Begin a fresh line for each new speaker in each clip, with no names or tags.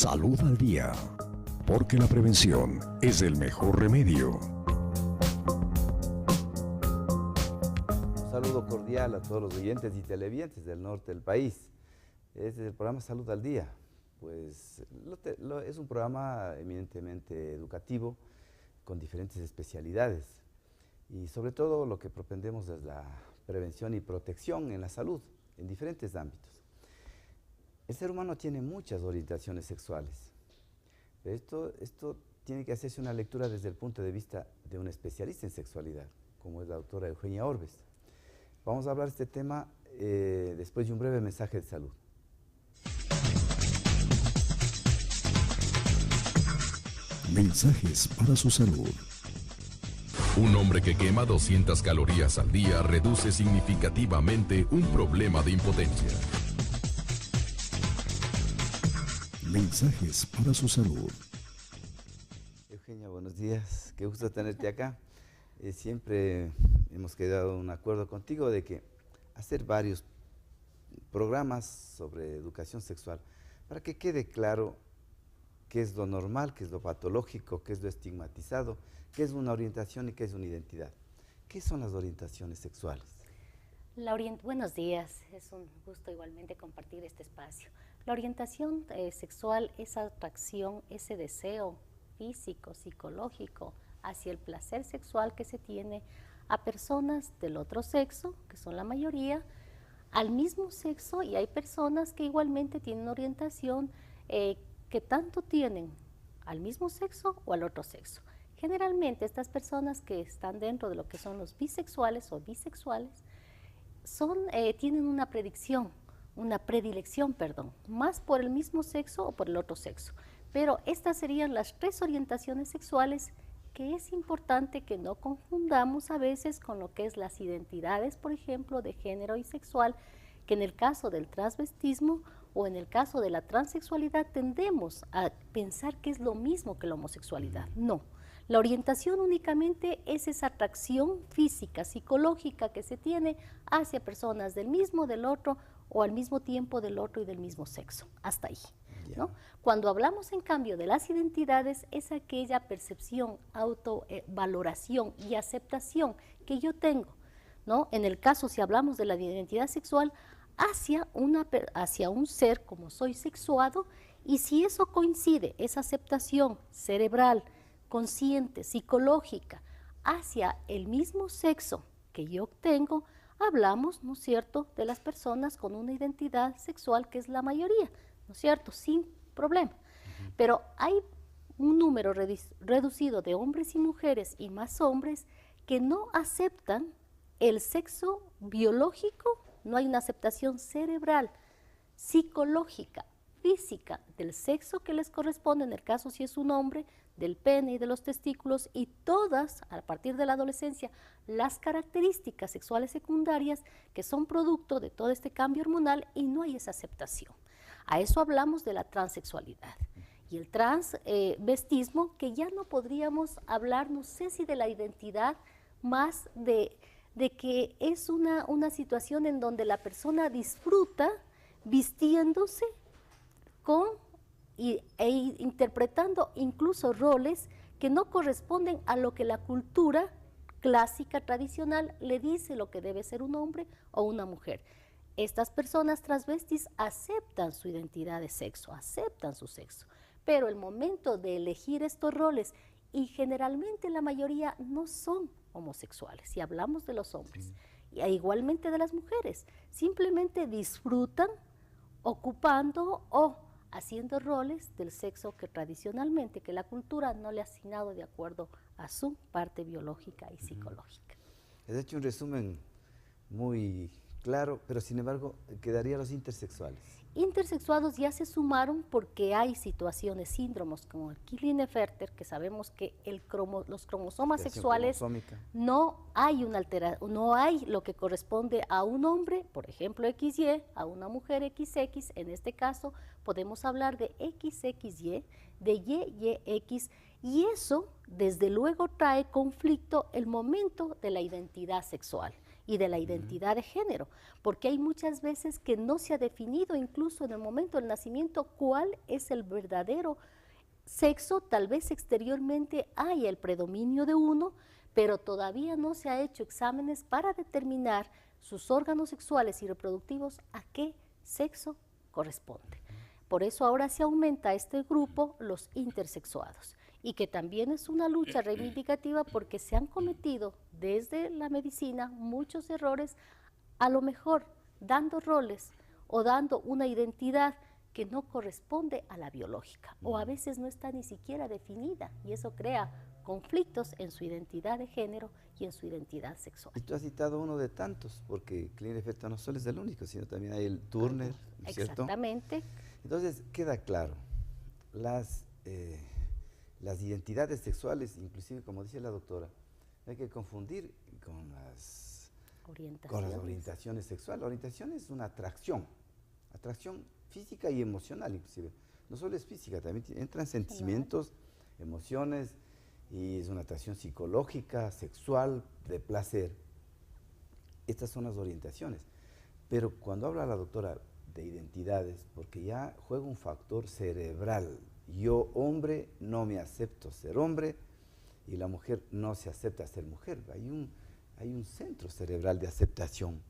Salud al Día, porque la prevención es el mejor remedio.
Un saludo cordial a todos los oyentes y televidentes del norte del país. Este es el programa Salud al Día. Pues es un programa eminentemente educativo, con diferentes especialidades. Y sobre todo lo que propendemos es la prevención y protección en la salud, en diferentes ámbitos. El ser humano tiene muchas orientaciones sexuales. Esto tiene que hacerse una lectura desde el punto de vista de un especialista en sexualidad, como es la doctora Eugenia Orbes. Vamos a hablar de este tema después de un breve mensaje de salud.
Mensajes para su salud.
Un hombre que quema 200 calorías al día reduce significativamente un problema de impotencia.
Mensajes para su salud.
Eugenia, buenos días. Qué gusto tenerte acá. Siempre hemos quedado en un acuerdo contigo de que hacer varios programas sobre educación sexual para que quede claro qué es lo normal, qué es lo patológico, qué es lo estigmatizado, qué es una orientación y qué es una identidad. ¿Qué son las orientaciones sexuales?
Buenos días, es un gusto igualmente compartir este espacio. La orientación sexual es atracción, ese deseo físico, psicológico, hacia el placer sexual que se tiene a personas del otro sexo, que son la mayoría, al mismo sexo, y hay personas que igualmente tienen orientación que tanto tienen al mismo sexo o al otro sexo. Generalmente estas personas que están dentro de lo que son los bisexuales o bisexuales tienen una predilección, más por el mismo sexo o por el otro sexo. Pero estas serían las tres orientaciones sexuales que es importante que no confundamos a veces con lo que es las identidades, por ejemplo, de género y sexual, que en el caso del transvestismo o en el caso de la transexualidad tendemos a pensar que es lo mismo que la homosexualidad. No, la orientación únicamente es esa atracción física, psicológica que se tiene hacia personas del mismo, del otro, o al mismo tiempo del otro y del mismo sexo, hasta ahí, ¿no? Cuando hablamos en cambio de las identidades, es aquella percepción, autovaloración y aceptación que yo tengo, ¿no? En el caso, si hablamos de la identidad sexual, hacia un ser como soy sexuado, y si eso coincide, esa aceptación cerebral, consciente, psicológica, hacia el mismo sexo que yo tengo, hablamos, ¿no es cierto?, de las personas con una identidad sexual que es la mayoría, ¿no es cierto?, sin problema. Pero hay un número reducido de hombres y mujeres, y más hombres, que no aceptan el sexo biológico, no hay una aceptación cerebral, psicológica, física del sexo que les corresponde, en el caso si es un hombre, del pene y de los testículos, y todas, a partir de la adolescencia, las características sexuales secundarias que son producto de todo este cambio hormonal, y no hay esa aceptación. A eso hablamos de la transexualidad. Y el transvestismo, que ya no podríamos hablar, no sé si de la identidad, más de que es una situación en donde la persona disfruta vistiéndose e interpretando incluso roles que no corresponden a lo que la cultura clásica tradicional le dice lo que debe ser un hombre o una mujer. Estas personas transvestis aceptan su identidad de sexo, aceptan su sexo, pero el momento de elegir estos roles, y generalmente la mayoría no son homosexuales, si hablamos de los hombres, y igualmente de las mujeres, simplemente disfrutan ocupando o haciendo roles del sexo que tradicionalmente, que la cultura no le ha asignado de acuerdo a su parte biológica y psicológica.
Has hecho un resumen muy claro, pero sin embargo quedarían los intersexuales.
Intersexuados ya se sumaron porque hay situaciones, síndromes como el Klinefelter, que sabemos que los cromosomas sexuales no hay una alteración, no hay lo que corresponde a un hombre, por ejemplo XY, a una mujer XX, en este caso podemos hablar de XXY, de YYX, y eso desde luego trae conflicto el momento de la identidad sexual. y de la identidad de género, porque hay muchas veces que no se ha definido incluso en el momento del nacimiento cuál es el verdadero sexo. Tal vez exteriormente hay el predominio de uno, pero todavía no se ha hecho exámenes para determinar sus órganos sexuales y reproductivos a qué sexo corresponde. Por eso ahora se aumenta este grupo, los intersexuados, y que también es una lucha reivindicativa porque se han cometido desde la medicina muchos errores, a lo mejor dando roles o dando una identidad que no corresponde a la biológica, o a veces no está ni siquiera definida, y eso crea conflictos en su identidad de género y en su identidad sexual.
Y tú has citado uno de tantos, porque Clean Effect no solo es el único, sino también hay el Turner, ¿no es cierto?
Exactamente.
Entonces, queda claro, las identidades sexuales, inclusive como dice la doctora, no hay que confundir con las orientaciones sexuales. La orientación es una atracción física y emocional inclusive. No solo es física, también entran sentimientos, emociones, y es una atracción psicológica, sexual, de placer. Estas son las orientaciones. Pero cuando habla la doctora de identidades, porque ya juega un factor cerebral. Yo, hombre, no me acepto ser hombre, y la mujer no se acepta ser mujer. Hay un centro cerebral de aceptación.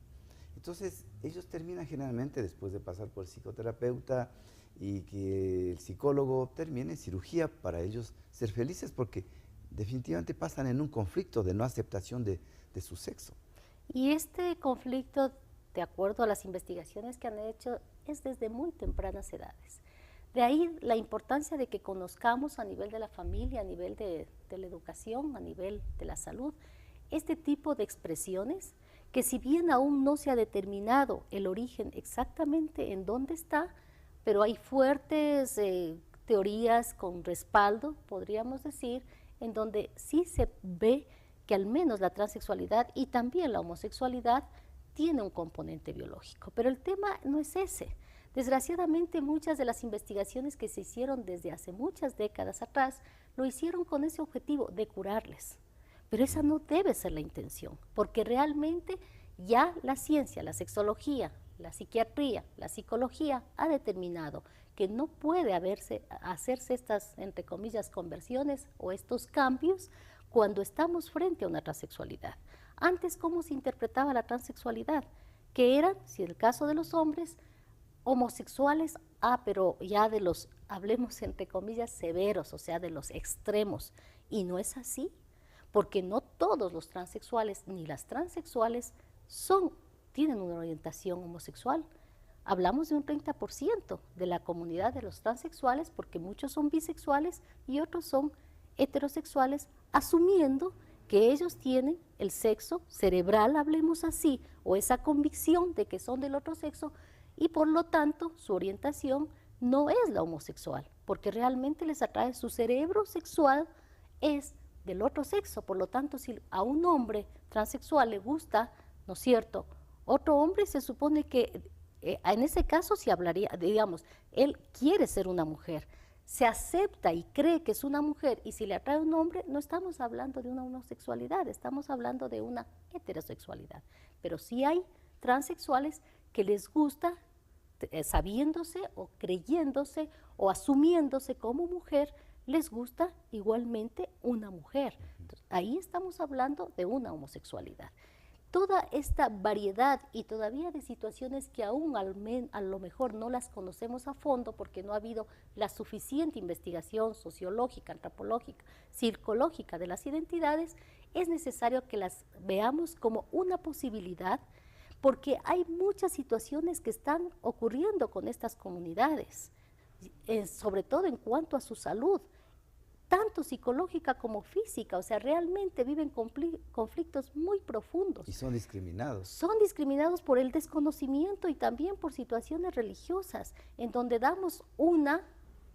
Entonces, ellos terminan generalmente, después de pasar por el psicoterapeuta y que el psicólogo termine en cirugía, para ellos ser felices, porque definitivamente pasan en un conflicto de no aceptación de su sexo.
Y este conflicto, de acuerdo a las investigaciones que han hecho, es desde muy tempranas edades. De ahí la importancia de que conozcamos a nivel de la familia, a nivel de la educación, a nivel de la salud, este tipo de expresiones, que si bien aún no se ha determinado el origen exactamente en dónde está, pero hay fuertes teorías con respaldo, podríamos decir, en donde sí se ve que al menos la transexualidad y también la homosexualidad tiene un componente biológico. Pero el tema no es ese. Desgraciadamente, muchas de las investigaciones que se hicieron desde hace muchas décadas atrás lo hicieron con ese objetivo de curarles. Pero esa no debe ser la intención, porque realmente ya la ciencia, la sexología, la psiquiatría, la psicología ha determinado que no puede hacerse estas, entre comillas, conversiones o estos cambios cuando estamos frente a una transexualidad. Antes, ¿cómo se interpretaba la transexualidad? Que eran, si en el caso de los hombres, homosexuales, pero ya de los, hablemos entre comillas, severos, o sea, de los extremos. Y no es así, porque no todos los transexuales ni las transexuales tienen una orientación homosexual. Hablamos de un 30% de la comunidad de los transexuales, porque muchos son bisexuales y otros son heterosexuales, asumiendo que ellos tienen el sexo cerebral, hablemos así, o esa convicción de que son del otro sexo, y por lo tanto su orientación no es la homosexual, porque realmente les atrae su cerebro sexual, es del otro sexo. Por lo tanto, si a un hombre transexual le gusta, ¿no es cierto?, otro hombre, se supone que en ese caso se hablaría, digamos, él quiere ser una mujer, se acepta y cree que es una mujer, y si le atrae un hombre, no estamos hablando de una homosexualidad, estamos hablando de una heterosexualidad. Pero sí hay transexuales que les gusta, sabiéndose o creyéndose o asumiéndose como mujer, les gusta igualmente una mujer. Entonces, ahí estamos hablando de una homosexualidad. Toda esta variedad y todavía de situaciones que aún a lo mejor no las conocemos a fondo porque no ha habido la suficiente investigación sociológica, antropológica, psicológica de las identidades, es necesario que las veamos como una posibilidad, porque hay muchas situaciones que están ocurriendo con estas comunidades, sobre todo en cuanto a su salud, tanto psicológica como física, o sea, realmente viven conflictos muy profundos.
Y son discriminados.
Son discriminados por el desconocimiento y también por situaciones religiosas, en donde damos una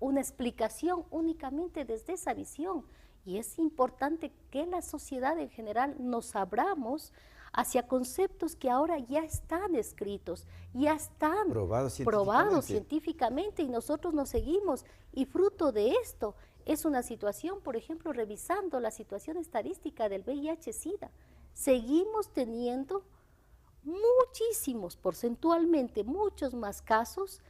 explicación únicamente desde esa visión. Y es importante que la sociedad en general nos abramos hacia conceptos que ahora ya están escritos, ya están probados científicamente, y nosotros nos seguimos. Y fruto de esto es una situación, por ejemplo, revisando la situación estadística del VIH-Sida, seguimos teniendo muchísimos, porcentualmente, muchos más casos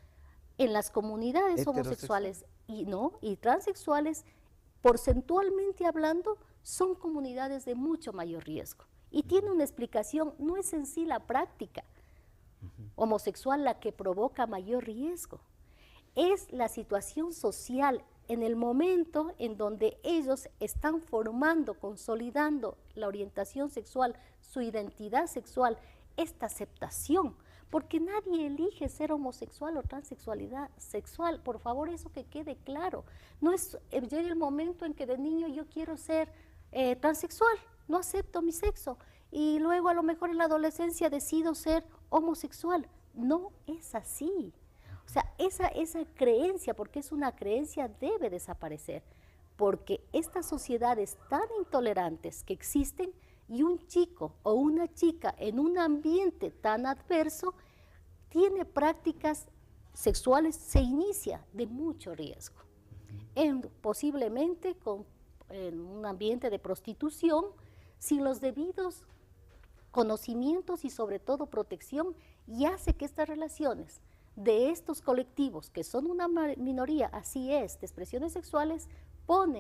en las comunidades homosexuales y transexuales, porcentualmente hablando, son comunidades de mucho mayor riesgo. Y tiene una explicación, no es en sí la práctica homosexual la que provoca mayor riesgo, es la situación social en el momento en donde ellos están formando, consolidando la orientación sexual, su identidad sexual, esta aceptación, porque nadie elige ser homosexual o transexualidad sexual, por favor, eso que quede claro. No es llega el momento en que de niño yo quiero ser transexual, no acepto mi sexo, y luego a lo mejor en la adolescencia decido ser homosexual. No es así. O sea, esa creencia, porque es una creencia, debe desaparecer, porque estas sociedades tan intolerantes que existen y un chico o una chica en un ambiente tan adverso tiene prácticas sexuales, se inicia de mucho riesgo, posiblemente en un ambiente de prostitución, sin los debidos conocimientos y sobre todo protección, y hace que estas relaciones de estos colectivos, que son una minoría, así es, de expresiones sexuales,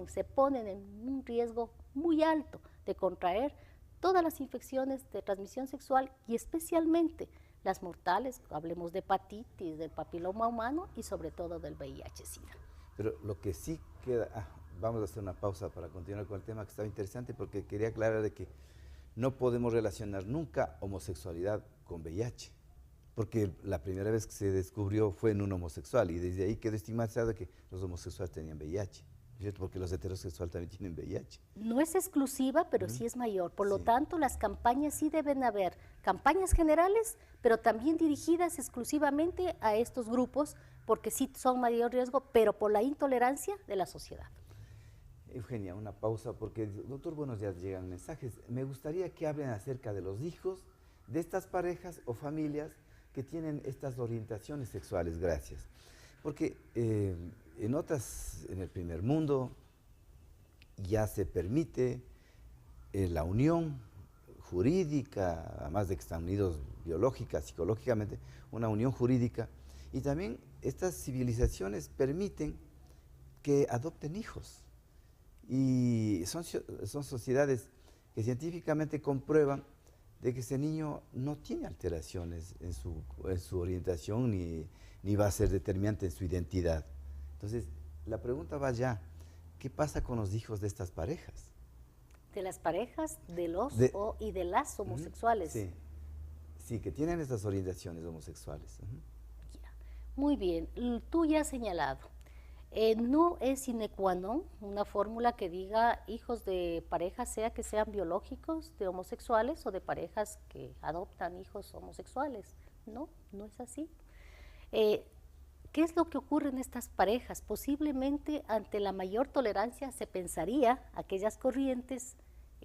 se ponen en un riesgo muy alto de contraer todas las infecciones de transmisión sexual y especialmente las mortales, hablemos de hepatitis, del papiloma humano y sobre todo del VIH-Sida.
Pero lo que sí queda, vamos a hacer una pausa para continuar con el tema que estaba interesante, porque quería aclarar de que no podemos relacionar nunca homosexualidad con VIH, porque la primera vez que se descubrió fue en un homosexual y desde ahí quedó estigmatizado que los homosexuales tenían VIH, ¿cierto? Porque los heterosexuales también tienen VIH.
No es exclusiva, pero sí es mayor, por lo tanto las campañas sí deben haber, campañas generales, pero también dirigidas exclusivamente a estos grupos, porque sí son mayor riesgo, pero por la intolerancia de la sociedad.
Eugenia, una pausa, porque, doctor, buenos días, llegan mensajes. Me gustaría que hablen acerca de los hijos de estas parejas o familias que tienen estas orientaciones sexuales. Gracias. Porque en el primer mundo ya se permite la unión jurídica, además de que están unidos biológica, psicológicamente, una unión jurídica, y también estas civilizaciones permiten que adopten hijos. Y son sociedades que científicamente comprueban de que ese niño no tiene alteraciones en su orientación ni va a ser determinante en su identidad. Entonces, la pregunta va ya, ¿qué pasa con los hijos de estas parejas?
De las parejas y de las homosexuales.
Sí, sí, que tienen estas orientaciones homosexuales.
Muy bien, tú ya has señalado. No es sine qua non una fórmula que diga hijos de parejas, sea que sean biológicos, de homosexuales o de parejas que adoptan hijos homosexuales. No, no es así. ¿Qué es lo que ocurre en estas parejas? Posiblemente ante la mayor tolerancia se pensaría aquellas corrientes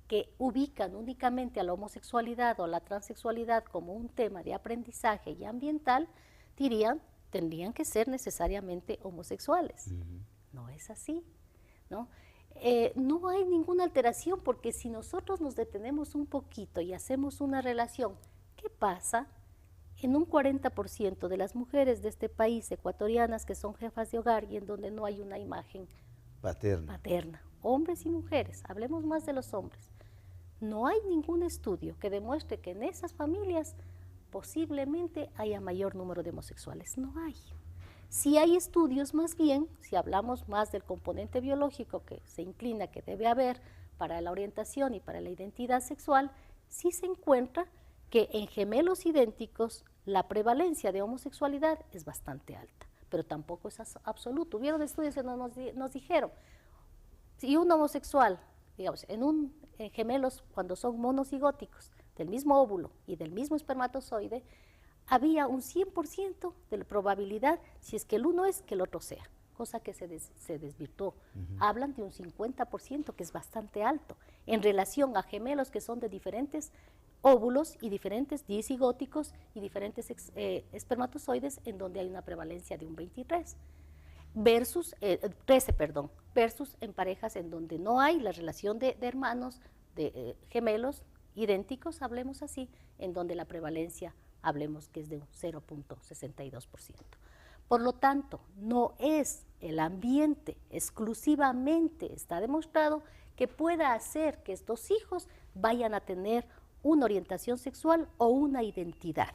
que ubican únicamente a la homosexualidad o a la transexualidad como un tema de aprendizaje y ambiental, tendrían que ser necesariamente homosexuales. No es así, ¿no? No hay ninguna alteración, porque si nosotros nos detenemos un poquito y hacemos una relación, ¿qué pasa en un 40% de las mujeres de este país, ecuatorianas, que son jefas de hogar y en donde no hay una imagen paterna, hombres y mujeres? Hablemos más de los hombres. No hay ningún estudio que demuestre que en esas familias posiblemente haya mayor número de homosexuales. No hay. Si hay estudios, más bien, si hablamos más del componente biológico que se inclina que debe haber para la orientación y para la identidad sexual, sí se encuentra que en gemelos idénticos la prevalencia de homosexualidad es bastante alta, pero tampoco es absoluto. Hubieron estudios que nos dijeron, si un homosexual, digamos, en gemelos cuando son monocigóticos, del mismo óvulo y del mismo espermatozoide, había un 100% de la probabilidad, si es que el uno es, que el otro sea, cosa que se desvirtuó. Hablan de un 50%, que es bastante alto, en relación a gemelos que son de diferentes óvulos y diferentes disigóticos y diferentes espermatozoides, en donde hay una prevalencia de un 13, versus en parejas en donde no hay la relación de hermanos, de gemelos, idénticos, hablemos así, en donde la prevalencia, hablemos que es de un 0.62%. Por lo tanto, no es el ambiente exclusivamente, está demostrado, que pueda hacer que estos hijos vayan a tener una orientación sexual o una identidad.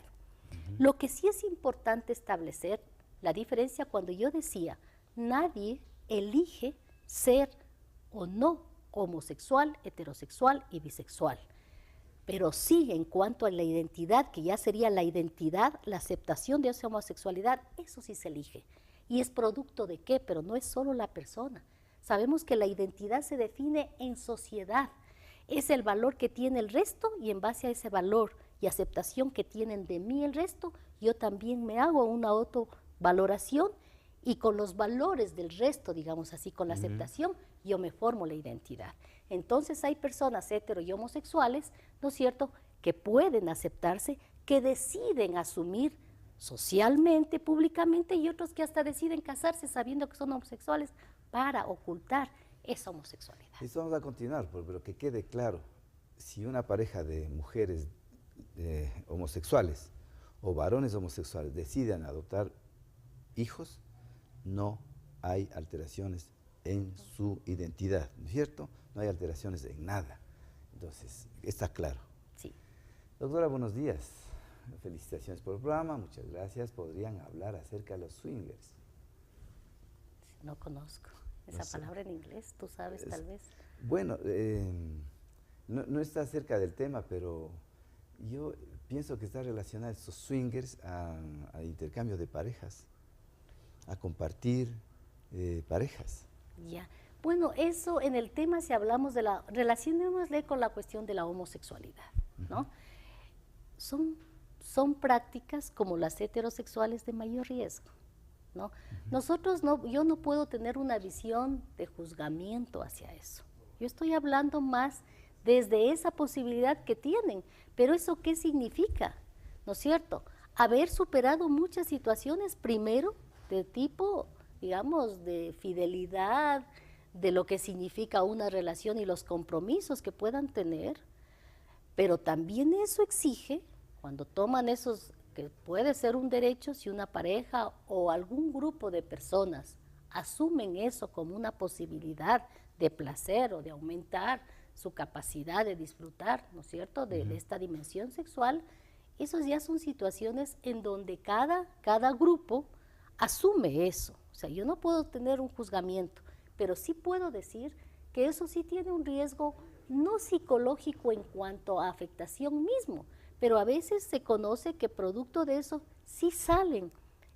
Lo que sí es importante establecer la diferencia cuando yo decía, nadie elige ser o no homosexual, heterosexual y bisexual. Pero sí, en cuanto a la identidad, que ya sería la identidad, la aceptación de esa homosexualidad, eso sí se elige. ¿Y es producto de qué? Pero no es solo la persona. Sabemos que la identidad se define en sociedad. Es el valor que tiene el resto y en base a ese valor y aceptación que tienen de mí el resto, yo también me hago una autovaloración y con los valores del resto, digamos así, con la aceptación, yo me formo la identidad. Entonces hay personas hetero y homosexuales, ¿no es cierto?, que pueden aceptarse, que deciden asumir socialmente, públicamente, y otros que hasta deciden casarse sabiendo que son homosexuales para ocultar esa homosexualidad.
Eso vamos a continuar, pero que quede claro, si una pareja de mujeres homosexuales o varones homosexuales deciden adoptar hijos, no hay alteraciones en su identidad, ¿no es cierto? No hay alteraciones en nada. Entonces, está claro.
Sí.
Doctora, buenos días. Felicitaciones por el programa, muchas gracias. ¿Podrían hablar acerca de los swingers?
No conozco esa palabra en inglés, tú sabes tal vez.
Bueno, no está cerca del tema, pero yo pienso que está relacionado estos swingers a intercambio de parejas, a compartir parejas.
Ya. Bueno, eso en el tema, si hablamos de la, relacionémosle con la cuestión de la homosexualidad, ¿no? Son prácticas como las heterosexuales de mayor riesgo, ¿no? Nosotros yo no puedo tener una visión de juzgamiento hacia eso. Yo estoy hablando más desde esa posibilidad que tienen, pero ¿eso qué significa? ¿No es cierto? Haber superado muchas situaciones, primero, de tipo, digamos, de fidelidad, de lo que significa una relación y los compromisos que puedan tener, pero también eso exige, cuando toman esos, que puede ser un derecho, si una pareja o algún grupo de personas asumen eso como una posibilidad de placer o de aumentar su capacidad de disfrutar, ¿no es cierto?, de esta dimensión sexual, esas ya son situaciones en donde cada grupo asume eso. O sea, yo no puedo tener un juzgamiento, pero sí puedo decir que eso sí tiene un riesgo no psicológico en cuanto a afectación mismo, pero a veces se conoce que producto de eso sí salen,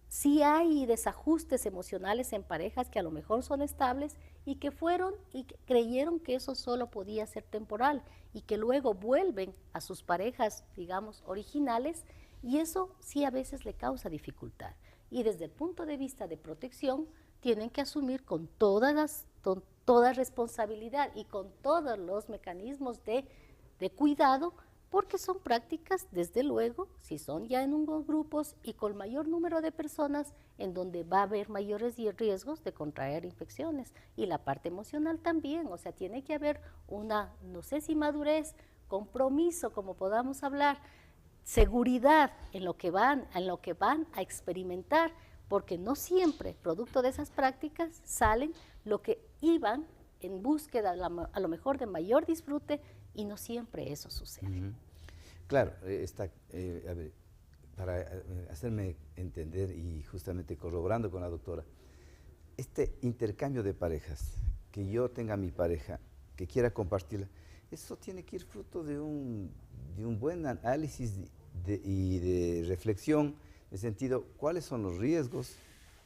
sí hay desajustes emocionales en parejas que a lo mejor son estables y que fueron y que creyeron que eso solo podía ser temporal y que luego vuelven a sus parejas, digamos, originales, y eso sí a veces le causa dificultad. Y desde el punto de vista de protección, tienen que asumir con toda responsabilidad y con todos los mecanismos de cuidado, porque son prácticas, desde luego, si son ya en unos grupos y con mayor número de personas, en donde va a haber mayores riesgos de contraer infecciones. Y la parte emocional también, o sea, tiene que haber una, no sé si madurez, compromiso, como podamos hablar, seguridad en lo que van a experimentar, porque no siempre, producto de esas prácticas, salen lo que iban en búsqueda a lo mejor de mayor disfrute, y no siempre eso sucede.
Claro, a ver, para hacerme entender y justamente corroborando con la doctora, este intercambio de parejas, que yo tenga mi pareja, que quiera compartirla, eso tiene que ir fruto de un buen análisis y de reflexión, en el sentido, cuáles son los riesgos,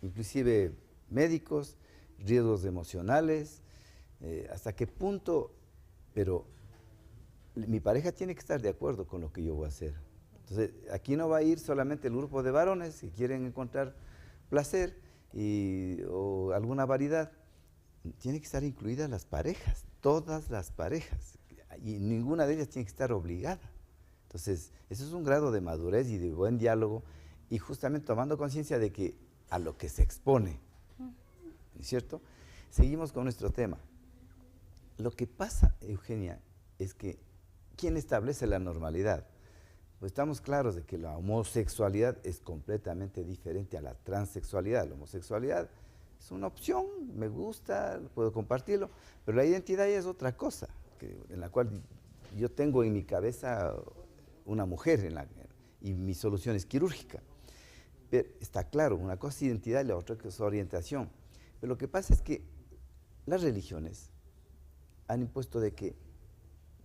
inclusive médicos, riesgos emocionales, hasta qué punto, pero mi pareja tiene que estar de acuerdo con lo que yo voy a hacer. Entonces, aquí no va a ir solamente el grupo de varones que quieren encontrar placer o alguna variedad. Tiene que estar incluidas las parejas, todas las parejas, y ninguna de ellas tiene que estar obligada. Entonces, eso es un grado de madurez y de buen diálogo, y justamente tomando conciencia de que a lo que se expone, ¿no es cierto? Seguimos con nuestro tema. Lo que pasa, Eugenia, es que ¿quién establece la normalidad? Pues estamos claros de que la homosexualidad es completamente diferente a la transexualidad. La homosexualidad es una opción, me gusta, puedo compartirlo, pero la identidad ya es otra cosa, en la cual yo tengo en mi cabeza una mujer y mi solución es quirúrgica. Pero está claro, una cosa es identidad y la otra es orientación. Pero lo que pasa es que las religiones han impuesto de que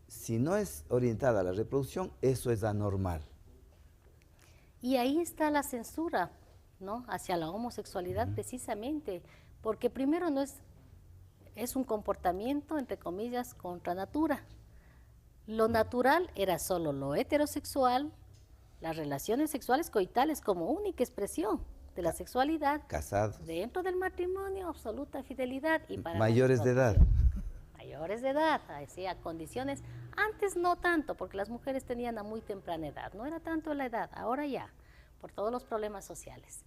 si no es orientada a la reproducción, eso es anormal.
Y ahí está la censura, ¿no?, hacia la homosexualidad, precisamente, porque primero es un comportamiento, entre comillas, contra natura. Lo natural era solo lo heterosexual, las relaciones sexuales coitales como única expresión de la sexualidad.
Casados.
Dentro del matrimonio, absoluta fidelidad. Y para
mayores de edad.
Mayores de edad, así, a condiciones. Antes no tanto, porque las mujeres tenían a muy temprana edad. No era tanto la edad, ahora ya, por todos los problemas sociales.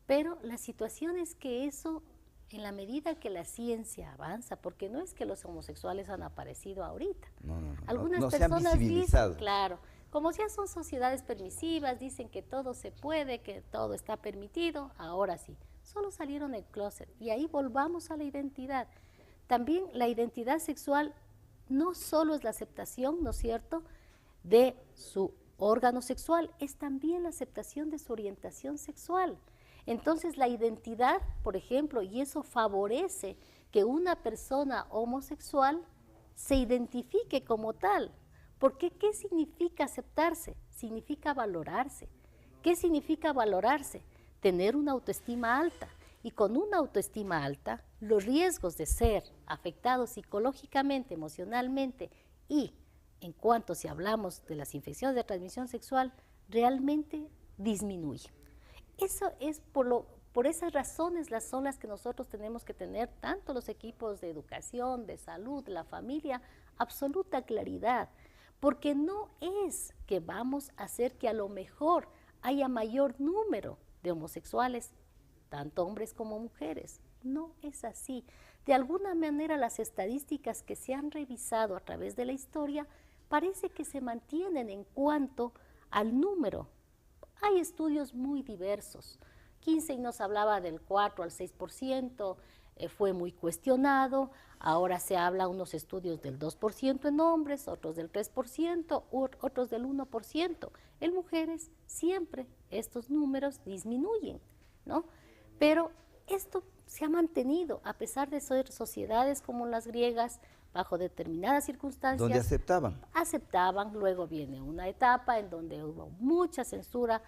Pero la situación es que eso, en la medida que la ciencia avanza, porque no es que los homosexuales han aparecido ahorita.
No,
Algunas
no se han
personas
visibilizado.
dicen, claro, como ya son sociedades permisivas, dicen que todo se puede, que todo está permitido, ahora sí. Solo salieron del closet y ahí volvamos a la identidad. También la identidad sexual no solo es la aceptación, ¿no es cierto?, de su órgano sexual, es también la aceptación de su orientación sexual. Entonces la identidad, por ejemplo, y eso favorece que una persona homosexual se identifique como tal. Porque ¿qué significa aceptarse? Significa valorarse. ¿Qué significa valorarse? Tener una autoestima alta. Y con una autoestima alta, los riesgos de ser afectados psicológicamente, emocionalmente y en cuanto si hablamos de las infecciones de transmisión sexual, realmente disminuyen. Eso es por esas razones son las que nosotros tenemos que tener, tanto los equipos de educación, de salud, la familia, absoluta claridad. Porque no es que vamos a hacer que a lo mejor haya mayor número de homosexuales, tanto hombres como mujeres. No es así. De alguna manera las estadísticas que se han revisado a través de la historia parece que se mantienen en cuanto al número. Hay estudios muy diversos. Kinsey nos hablaba del 4 al 6%, fue muy cuestionado. Ahora se habla unos estudios del 2% en hombres, otros del 3%, otros del 1%. En mujeres siempre estos números disminuyen, ¿no? Pero esto se ha mantenido a pesar de ser sociedades como las griegas, bajo determinadas circunstancias.
Donde aceptaban.
Aceptaban, luego viene una etapa en donde hubo mucha censura,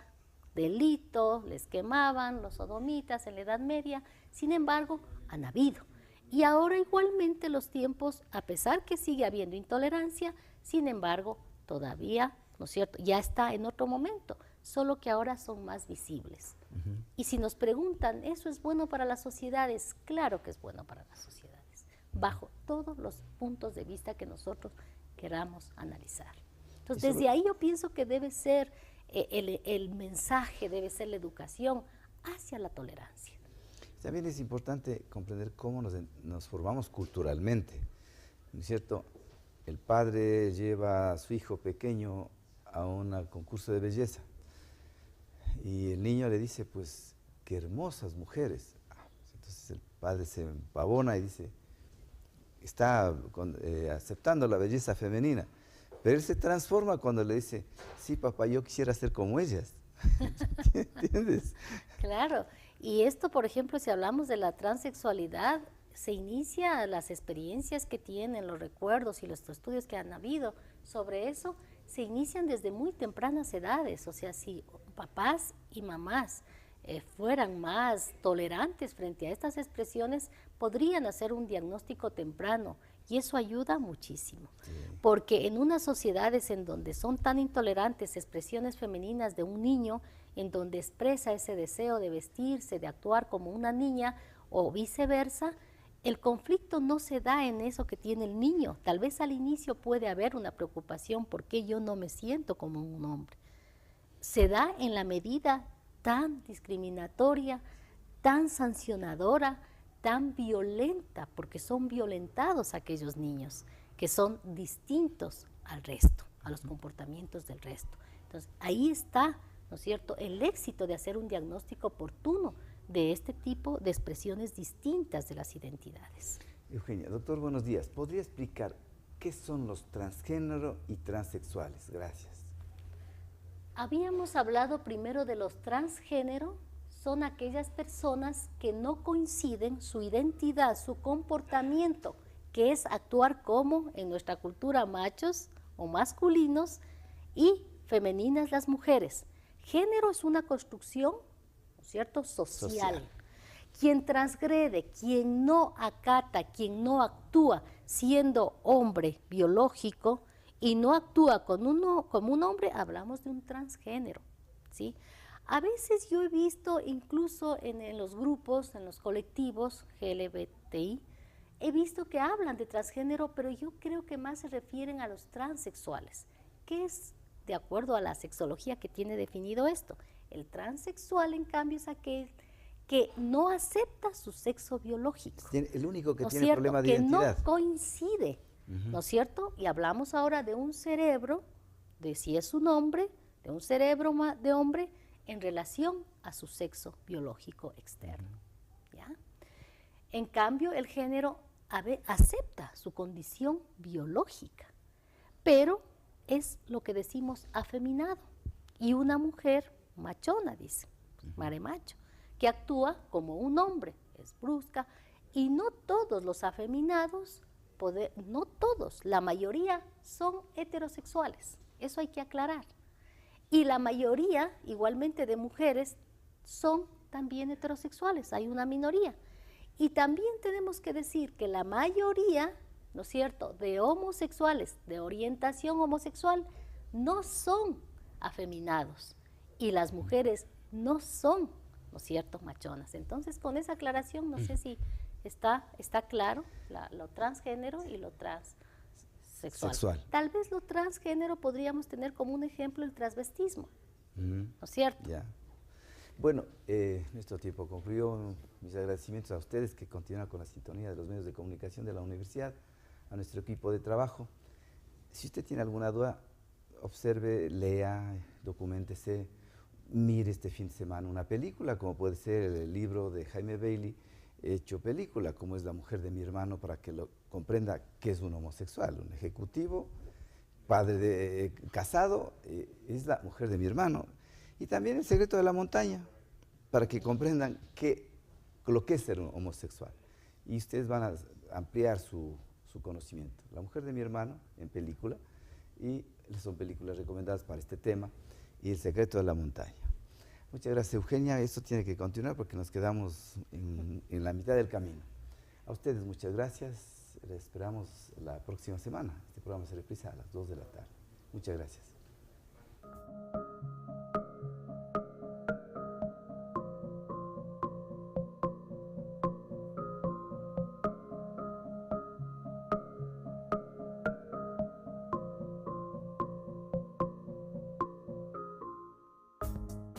delito, les quemaban, los sodomitas en la Edad Media, sin embargo, han habido. Y ahora igualmente los tiempos, a pesar que sigue habiendo intolerancia, sin embargo, todavía, ¿no es cierto?, ya está en otro momento, solo que ahora son más visibles. Y si nos preguntan, ¿eso es bueno para las sociedades? Claro que es bueno para las sociedades, bajo todos los puntos de vista que nosotros queramos analizar. Entonces, desde ahí yo pienso que debe ser el mensaje, debe ser la educación hacia la tolerancia.
También es importante comprender cómo nos formamos culturalmente, ¿no es cierto? El padre lleva a su hijo pequeño a un concurso de belleza y el niño le dice, pues, qué hermosas mujeres. Entonces el padre se empavona y dice, está aceptando la belleza femenina, pero él se transforma cuando le dice, sí, papá, yo quisiera ser como ellas. ¿Entiendes?
Claro, y esto, por ejemplo, si hablamos de la transexualidad, se inicia las experiencias que tienen, los recuerdos y los estudios que han habido sobre eso, se inician desde muy tempranas edades. O sea, si papás y mamás fueran más tolerantes frente a estas expresiones, podrían hacer un diagnóstico temprano y eso ayuda muchísimo. Sí. Porque en unas sociedades en donde son tan intolerantes expresiones femeninas de un niño, en donde expresa ese deseo de vestirse, de actuar como una niña o viceversa, el conflicto no se da en eso que tiene el niño. Tal vez al inicio puede haber una preocupación, ¿por qué yo no me siento como un hombre? Se da en la medida tan discriminatoria, tan sancionadora, tan violenta, porque son violentados aquellos niños que son distintos al resto. a los comportamientos del resto. Entonces, ahí está, ¿no es cierto?, el éxito de hacer un diagnóstico oportuno de este tipo de expresiones distintas de las identidades.
Eugenia, doctor, buenos días. ¿Podría explicar qué son los transgénero y transexuales? Gracias.
Habíamos hablado primero de los transgénero. Son aquellas personas que no coinciden su identidad, su comportamiento, que es actuar como, en nuestra cultura, machos o masculinos y femeninas las mujeres. Género es una construcción, ¿no es cierto?, social. Quien transgrede, quien no acata, quien no actúa siendo hombre biológico y no actúa como un hombre, hablamos de un transgénero, ¿sí? A veces yo he visto, incluso en los grupos, en los colectivos LGBTI, he visto que hablan de transgénero, pero yo creo que más se refieren a los transexuales, que es de acuerdo a la sexología que tiene definido esto. El transexual, en cambio, es aquel que no acepta su sexo biológico.
El único que
¿no
tiene
cierto?
problema de
que
identidad.
no coincide, ¿no es cierto? Y hablamos ahora de un cerebro, de si es un hombre, de un cerebro de hombre, en relación a su sexo biológico externo, ¿ya? En cambio, el género acepta su condición biológica, pero es lo que decimos afeminado, y una mujer machona, dice, maremacho, que actúa como un hombre, es brusca, y no todos los afeminados, no todos, la mayoría son heterosexuales, eso hay que aclarar. Y la mayoría, igualmente de mujeres, son también heterosexuales, hay una minoría. Y también tenemos que decir que la mayoría, ¿no es cierto?, de homosexuales, de orientación homosexual, no son afeminados. Y las mujeres no son, ¿no es cierto?, machonas. Entonces, con esa aclaración, no sé si está claro lo transgénero y lo sexual. Tal vez lo transgénero podríamos tener como un ejemplo el transvestismo, ¿no es cierto?
Ya. Bueno, nuestro tiempo concluyó. Mis agradecimientos a ustedes que continúan con la sintonía de los medios de comunicación de la universidad, a nuestro equipo de trabajo. Si usted tiene alguna duda, observe, lea, documéntese, mire este fin de semana una película, como puede ser el libro de Jaime Bailey, hecho película, como es La mujer de mi hermano, para que lo comprenda que es un homosexual, un ejecutivo, padre casado, es la mujer de mi hermano. Y también El secreto de la montaña, para que comprendan lo que es ser un homosexual. Y ustedes van a ampliar su conocimiento. La mujer de mi hermano, en película, y son películas recomendadas para este tema, y El secreto de la montaña. Muchas gracias, Eugenia. Esto tiene que continuar porque nos quedamos en la mitad del camino. A ustedes muchas gracias. Les esperamos la próxima semana. Este programa se reprisa a las 2 de la tarde. Muchas gracias.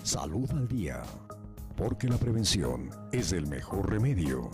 Salud al día, porque la prevención es el mejor remedio.